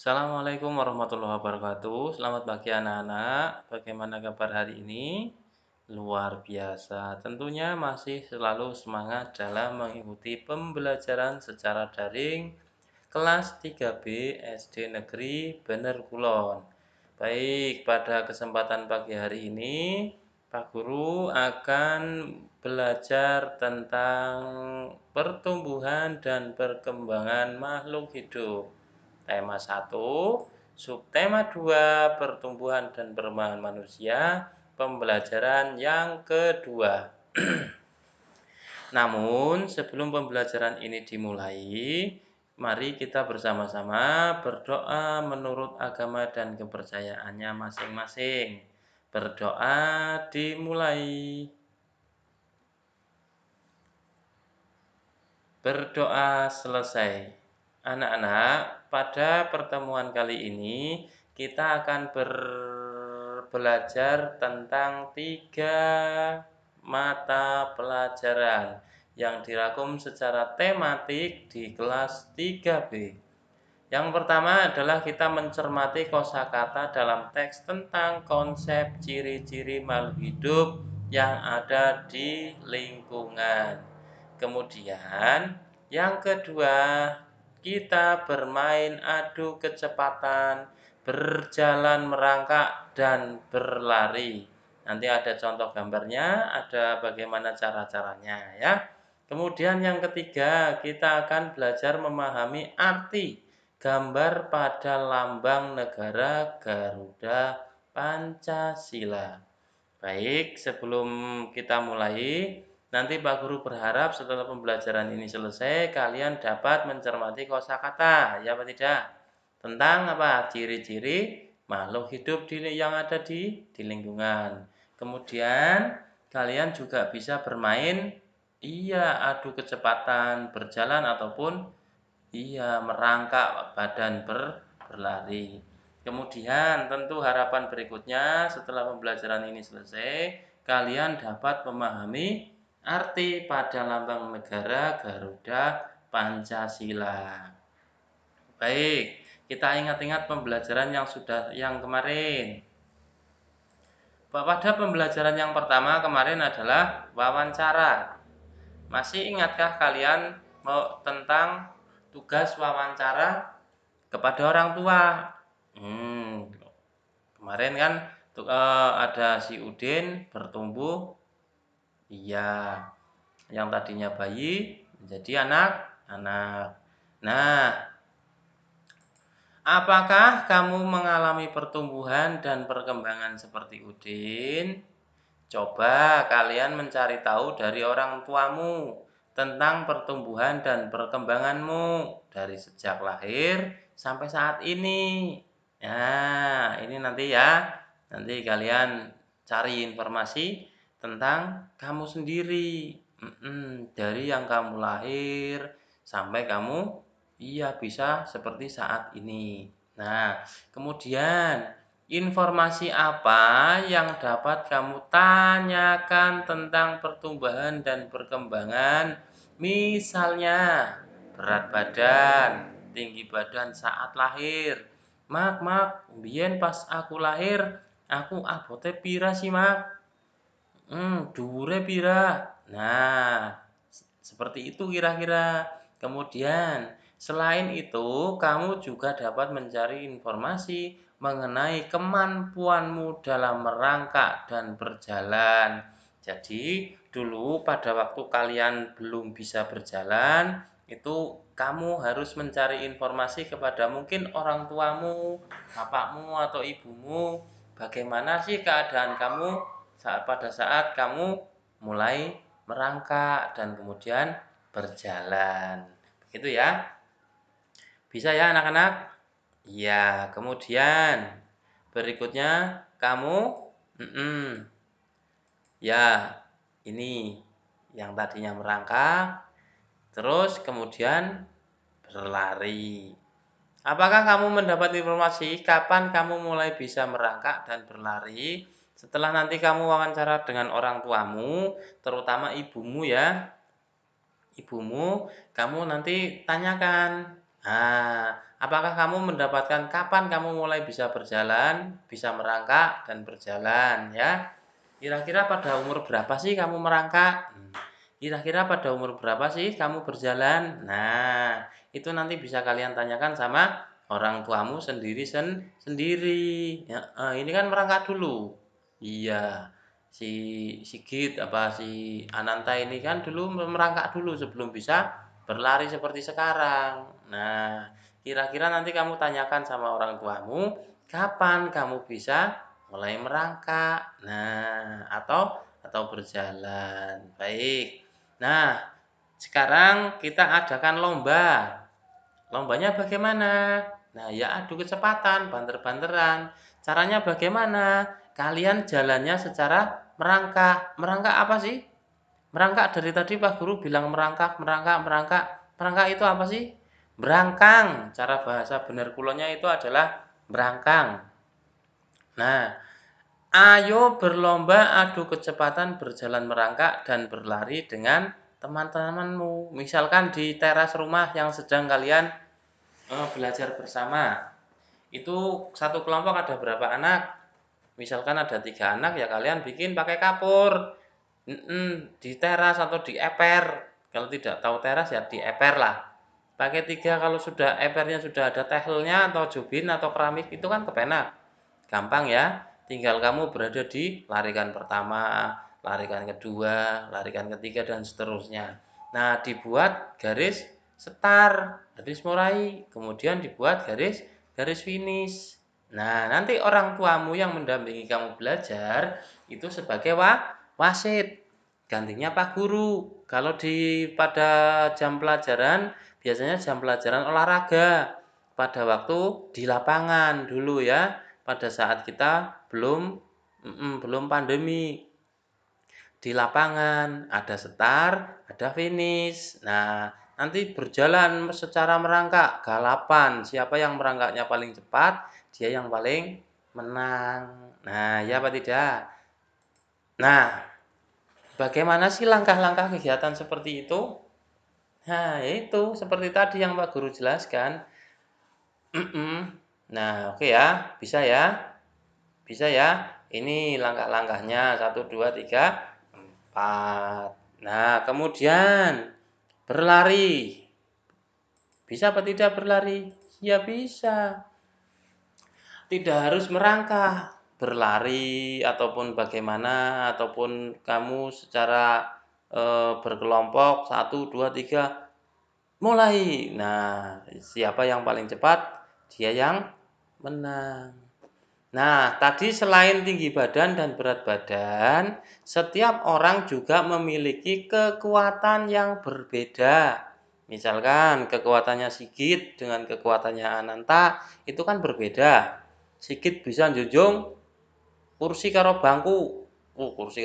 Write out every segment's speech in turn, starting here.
Assalamualaikum warahmatullahi wabarakatuh. Selamat pagi anak-anak. Bagaimana kabar hari ini? Luar biasa. Tentunya masih selalu semangat dalam mengikuti pembelajaran secara daring kelas 3B SD Negeri Bener Kulon. Baik, pada kesempatan pagi hari ini, Pak Guru akan belajar tentang pertumbuhan dan perkembangan makhluk hidup. Tema 1, subtema 2, pertumbuhan dan perkembangan manusia, pembelajaran yang kedua. Namun, sebelum pembelajaran ini dimulai, mari kita bersama-sama berdoa menurut agama dan kepercayaannya masing-masing. Berdoa dimulai. Berdoa selesai. Anak-anak, pada pertemuan kali ini kita akan belajar tentang 3 mata pelajaran yang dirangkum secara tematik di kelas 3B. Yang pertama adalah kita mencermati kosakata dalam teks tentang konsep ciri-ciri makhluk hidup yang ada di lingkungan. Kemudian, yang kedua, kita bermain adu kecepatan, berjalan merangkak, dan berlari. Nanti ada contoh gambarnya, ada bagaimana cara-caranya ya. Kemudian yang ketiga, kita akan belajar memahami arti gambar pada lambang negara Garuda Pancasila. Baik, sebelum kita mulai, nanti Pak Guru berharap setelah pembelajaran ini selesai, kalian dapat mencermati kosakata, ya apa tidak? Tentang apa? Ciri-ciri makhluk hidup yang ada di lingkungan. Kemudian, kalian juga bisa bermain, iya, adu kecepatan, berjalan ataupun iya, merangkak badan berlari. Kemudian tentu harapan berikutnya setelah pembelajaran ini selesai, kalian dapat memahami arti pada lambang negara Garuda Pancasila. Baik, kita ingat-ingat pembelajaran yang kemarin. Pada pembelajaran yang pertama kemarin adalah wawancara. Masih ingatkah kalian tentang tugas wawancara kepada orang tua? Kemarin kan ada si Udin bertumbuh, iya, yang tadinya bayi menjadi anak-anak. Nah, apakah kamu mengalami pertumbuhan dan perkembangan seperti Udin? Coba kalian mencari tahu dari orang tuamu tentang pertumbuhan dan perkembanganmu dari sejak lahir sampai saat ini. Nah, ini nanti ya. Nanti kalian cari informasi tentang kamu sendiri. Dari yang kamu lahir sampai kamu bisa seperti saat ini. Nah, kemudian informasi apa yang dapat kamu tanyakan tentang pertumbuhan dan perkembangan? Misalnya, berat badan, tinggi badan saat lahir. Mak, biyen pas aku lahir, aku abote pira sih, Mak? Dhuwure pira? Nah, seperti itu kira-kira. Kemudian, selain itu, kamu juga dapat mencari informasi mengenai kemampuanmu dalam merangkak dan berjalan. Jadi, dulu pada waktu kalian belum bisa berjalan, itu kamu harus mencari informasi kepada mungkin orang tuamu, bapakmu atau ibumu, bagaimana sih keadaan kamu pada saat kamu mulai merangkak dan kemudian berjalan. Begitu ya. Bisa ya anak-anak? Iya, kemudian berikutnya kamu ya, ini yang tadinya merangkak, terus kemudian berlari. Apakah kamu mendapat informasi kapan kamu mulai bisa merangkak dan berlari? Setelah nanti kamu wawancara dengan orang tuamu, terutama ibumu ya. Ibumu, kamu nanti tanyakan, apakah Apakah kamu mendapatkan kapan kamu mulai bisa berjalan, bisa merangkak dan berjalan ya? Kira-kira pada umur berapa sih kamu merangkak? Kira-kira pada umur berapa sih kamu berjalan? Nah, itu nanti bisa kalian tanyakan sama orang tuamu sendiri. Ini kan merangkak dulu. Iya, si Sigit si Ananta ini kan dulu merangkak dulu sebelum bisa berlari seperti sekarang. Nah, kira-kira nanti kamu tanyakan sama orang tuamu, kapan kamu bisa mulai merangkak. Nah, atau berjalan. Baik. Nah, sekarang kita adakan lomba. Lombanya bagaimana? Nah, ya adu kecepatan, banter-banteran. Caranya bagaimana? Kalian jalannya secara merangkak. Merangkak apa sih? Merangkak dari tadi Pak Guru bilang merangkak, merangkak, merangkak. Merangkak itu apa sih? Berangkang. Cara bahasa benar kulonya itu adalah berangkang. Nah, ayo berlomba adu kecepatan berjalan merangkak dan berlari dengan teman-temanmu. Misalkan di teras rumah yang sedang kalian belajar bersama. Itu satu kelompok ada berapa anak? Misalkan ada 3 anak ya kalian bikin pakai kapur. Di teras atau di eper. Kalau tidak tahu teras ya di eper lah. Pakai 3 kalau sudah epernya sudah ada tehelnya atau jubin atau keramik itu kan kepenak. Gampang ya. Tinggal kamu berada di larikan pertama, larikan kedua, larikan ketiga dan seterusnya. Nah, dibuat garis start, garis mulai, kemudian dibuat garis finish. Nah, nanti orang tuamu yang mendampingi kamu belajar itu sebagai wasit. Gantinya Pak Guru. Kalau pada jam pelajaran, biasanya jam pelajaran olahraga. Pada waktu di lapangan dulu ya, pada saat kita belum pandemi. Di lapangan ada start, ada finish. Nah, nanti berjalan secara merangkak, galapan. Siapa yang merangkaknya paling cepat, dia yang paling menang. Nah, ya apa tidak? Nah, bagaimana sih langkah-langkah kegiatan seperti itu? Nah, yaitu seperti tadi yang Pak Guru jelaskan. Nah, oke ya, bisa ya. Bisa ya. Ini langkah-langkahnya 1, 2, 3, 4. Nah, kemudian berlari. Bisa apa tidak berlari? Ya bisa. Tidak harus merangkak. Berlari ataupun bagaimana ataupun kamu secara berkelompok 1, 2, 3 mulai. Nah, siapa yang paling cepat dia yang menang. Nah, tadi selain tinggi badan dan berat badan, setiap orang juga memiliki kekuatan yang berbeda. Misalkan kekuatannya Sigit dengan kekuatannya Ananta itu kan berbeda. Sigit bisa njunjung kursi karo bangku. Kursi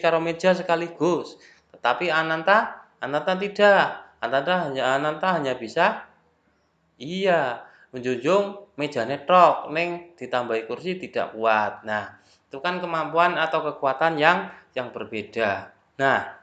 karo meja sekaligus. Tetapi Ananta tidak. Ananta hanya bisa iya, menjunjung mejane tok, ning ditambahi kursi tidak kuat. Nah, itu kan kemampuan atau kekuatan yang berbeda. Nah,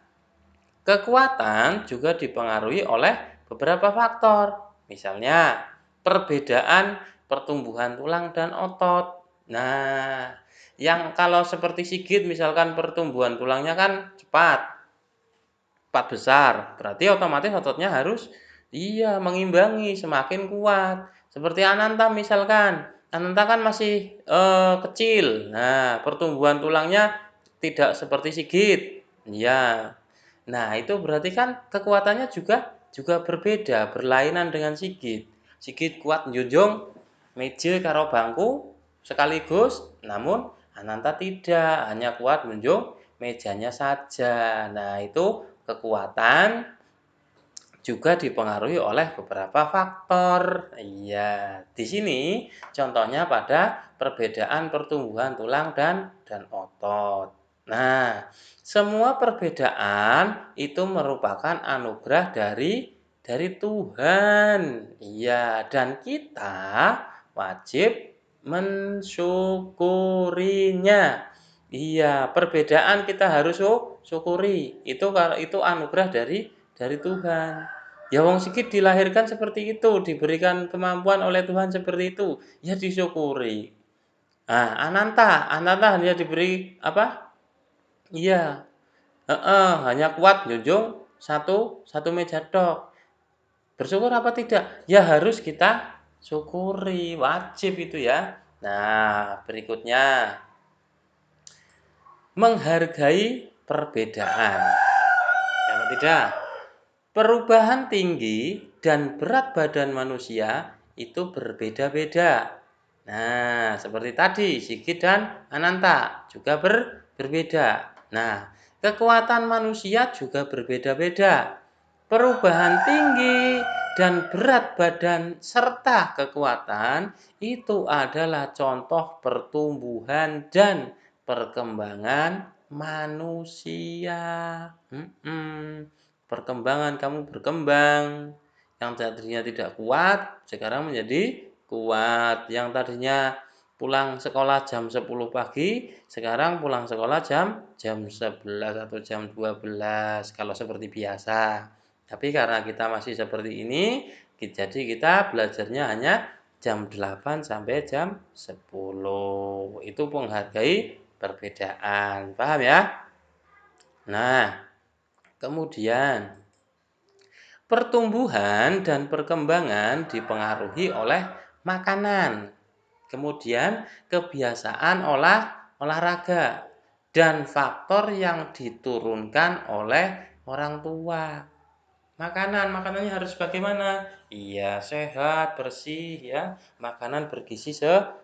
kekuatan juga dipengaruhi oleh beberapa faktor. Misalnya, perbedaan pertumbuhan tulang dan otot. Nah, yang kalau seperti Sigit misalkan pertumbuhan tulangnya kan cepat besar, berarti otomatis ototnya harus mengimbangi, semakin kuat. Seperti Ananta misalkan, Ananta kan masih kecil. Nah, pertumbuhan tulangnya tidak seperti Sigit. Iya. Nah, itu berarti kan kekuatannya juga berbeda, berlainan dengan Sigit. Sigit kuat njunjung meja karo bangku sekaligus, namun Ananta tidak, hanya kuat menjunjung mejanya saja. Nah, itu kekuatan juga dipengaruhi oleh beberapa faktor. Iya, di sini contohnya pada perbedaan pertumbuhan tulang dan otot. Nah, semua perbedaan itu merupakan anugerah dari Tuhan. Iya, dan kita wajib mensyukurinya. Iya, perbedaan kita harus syukuri. Itu anugerah dari Tuhan. Ya wong Sigit dilahirkan seperti itu, diberikan kemampuan oleh Tuhan seperti itu, ya disyukuri. Nah, Ananta hanya diberi apa? Iya, heeh, hanya kuat njunjung satu meja tok. Bersyukur apa tidak? Ya harus kita syukuri, wajib itu ya. Nah, berikutnya menghargai perbedaan. Ya apa tidak? Perubahan tinggi dan berat badan manusia itu berbeda-beda. Nah, seperti tadi Sigit dan Ananta juga berbeda. Nah, kekuatan manusia juga berbeda-beda. Perubahan tinggi dan berat badan serta kekuatan itu adalah contoh pertumbuhan dan perkembangan manusia. Perkembangan, kamu berkembang. Yang tadinya tidak kuat, sekarang menjadi kuat. Yang tadinya pulang sekolah jam 10 pagi, sekarang pulang sekolah jam 11 atau jam 12 kalau seperti biasa. Tapi karena kita masih seperti ini, jadi kita belajarnya hanya jam 8 sampai jam 10. Itu menghargai perbedaan. Paham ya? Nah, kemudian pertumbuhan dan perkembangan dipengaruhi oleh makanan, kemudian kebiasaan olahraga, dan faktor yang diturunkan oleh orang tua. Makanannya harus bagaimana? Iya, sehat, bersih ya. Makanan bergizi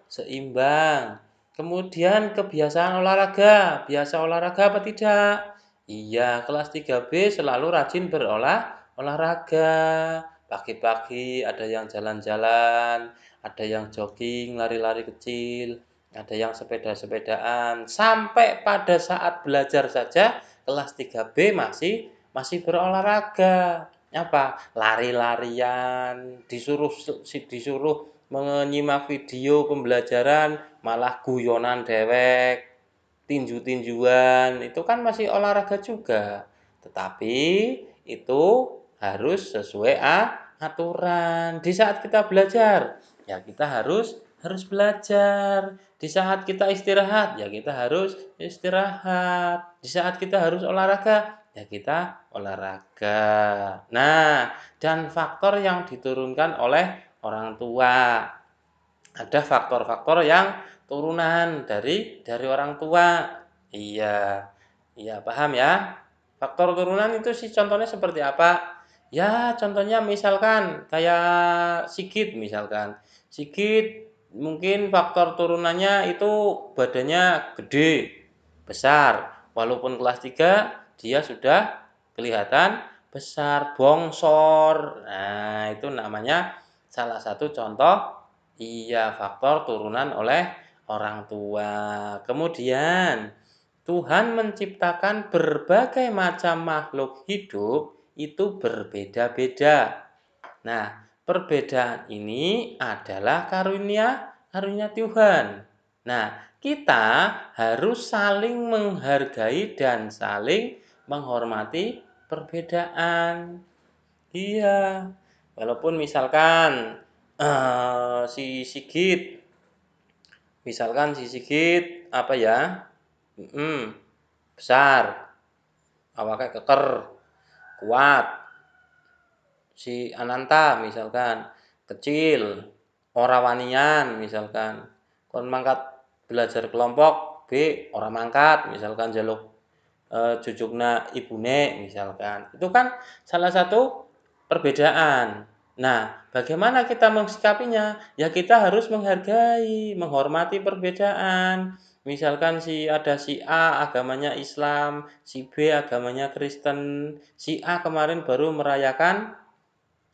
seimbang. Kemudian kebiasaan olahraga. Biasa olahraga apa tidak? Iya, kelas 3B selalu rajin olahraga. Pagi-pagi ada yang jalan-jalan, ada yang jogging, lari-lari kecil, ada yang sepeda-sepedaan. Sampai pada saat belajar saja kelas 3B masih berolahraga. Apa? Lari-larian, disuruh menyimak video pembelajaran, malah guyonan dewek, tinju-tinjuan, itu kan masih olahraga juga. Tetapi itu harus sesuai aturan. Di saat kita belajar, ya kita harus belajar. Di saat kita istirahat, ya kita harus istirahat. Di saat kita harus olahraga, ya kita olahraga. Nah, dan faktor yang diturunkan oleh orang tua. Ada faktor-faktor yang turunan dari orang tua. Iya. Iya, paham ya? Faktor turunan itu sih contohnya seperti apa? Ya, contohnya misalkan kayak Sigit misalkan. Sigit mungkin faktor turunannya itu badannya gede, besar. Walaupun kelas 3 dia sudah kelihatan besar, bongsor. Nah, itu namanya salah satu contoh iya, faktor turunan oleh orang tua. Kemudian, Tuhan menciptakan berbagai macam makhluk hidup itu berbeda-beda. Nah, perbedaan ini adalah karunia karunia Tuhan. Nah, kita harus saling menghargai dan saling menghormati perbedaan. Iya, walaupun misalkan si Sigit apa ya? Besar, awaknya keker, kuat. Si Ananta misalkan kecil, ora wanian misalkan. Kon mangkat belajar kelompok B ora mangkat misalkan jaluk jujugna ibune misalkan. Itu kan salah satu perbedaan. Nah, bagaimana kita mensikapinya? Ya kita harus menghargai, menghormati perbedaan. Misalkan ada si A agamanya Islam, si B agamanya Kristen, si A kemarin baru merayakan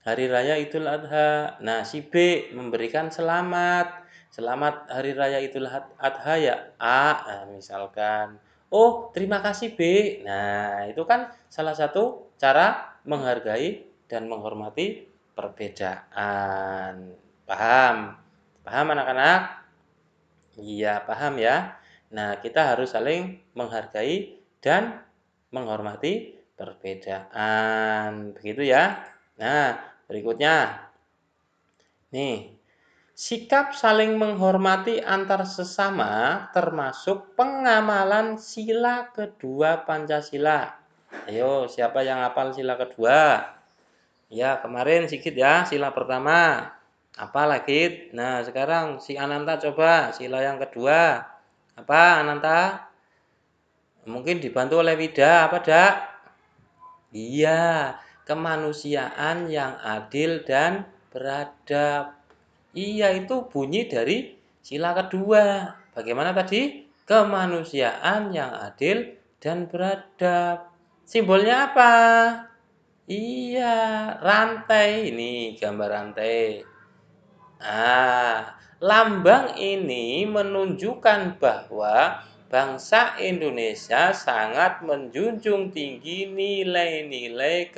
Hari Raya Idul Adha. Nah, si B memberikan selamat. Selamat Hari Raya Idul Adha ya A. Nah, misalkan. Oh, terima kasih B. Nah, itu kan salah satu cara menghargai dan menghormati perbedaan. Paham? Paham anak-anak? Iya, paham ya. Nah, kita harus saling menghargai dan menghormati perbedaan. Begitu ya. Nah, berikutnya. Nih, sikap saling menghormati antar sesama termasuk pengamalan sila kedua Pancasila. Ayo, siapa yang hafal sila kedua? Ya, kemarin sedikit ya, sila pertama. Apa lagi? Nah, sekarang si Ananta coba sila yang kedua. Apa, Ananta? Mungkin dibantu oleh Wida, apa, Dak? Iya, kemanusiaan yang adil dan beradab. Iya, itu bunyi dari sila kedua. Bagaimana tadi? Kemanusiaan yang adil dan beradab. Simbolnya apa? Iya, rantai. Ini gambar rantai. Lambang ini menunjukkan bahwa bangsa Indonesia sangat menjunjung tinggi nilai-nilai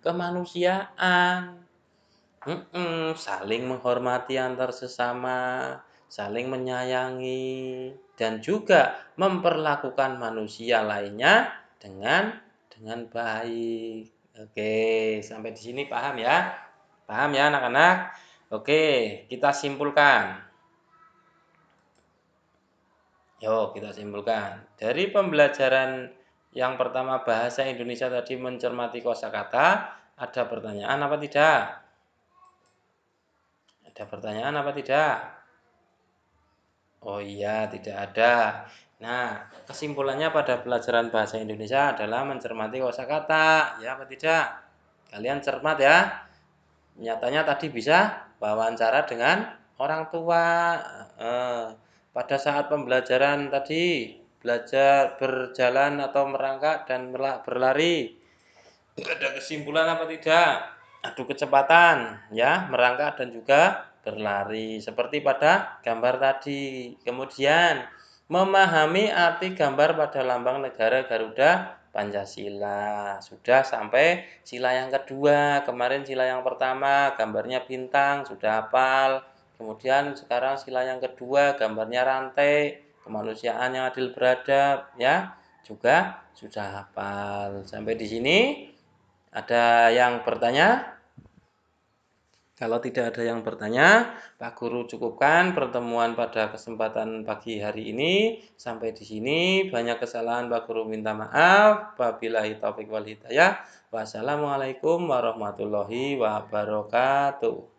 kemanusiaan. Saling menghormati antar sesama, saling menyayangi, dan juga memperlakukan manusia lainnya dengan baik. Oke, sampai di sini paham ya? Paham ya anak-anak? Oke, kita simpulkan. Yuk, kita simpulkan. Dari pembelajaran yang pertama bahasa Indonesia tadi mencermati kosakata, ada pertanyaan apa tidak? Ada pertanyaan apa tidak? Oh iya, tidak ada. Nah, kesimpulannya pada pelajaran bahasa Indonesia adalah mencermati kosakata, ya apa tidak? Kalian cermat ya. Nyatanya tadi bisa wawancara dengan orang tua. Pada saat pembelajaran tadi, belajar berjalan atau merangkak dan berlari. Ada kesimpulan apa tidak? Adu kecepatan, ya, merangkak dan juga berlari seperti pada gambar tadi. Kemudian memahami arti gambar pada lambang negara Garuda Pancasila. Sudah sampai sila yang kedua. Kemarin sila yang pertama gambarnya bintang, sudah hafal. Kemudian sekarang sila yang kedua gambarnya rantai, kemanusiaan yang adil beradab, ya, juga sudah hafal. Sampai di sini ada yang bertanya? Kalau tidak ada yang bertanya, Pak Guru cukupkan pertemuan pada kesempatan pagi hari ini. Sampai di sini, banyak kesalahan Pak Guru minta maaf. Wabillahi taufiq wal hidayah. Wassalamualaikum warahmatullahi wabarakatuh.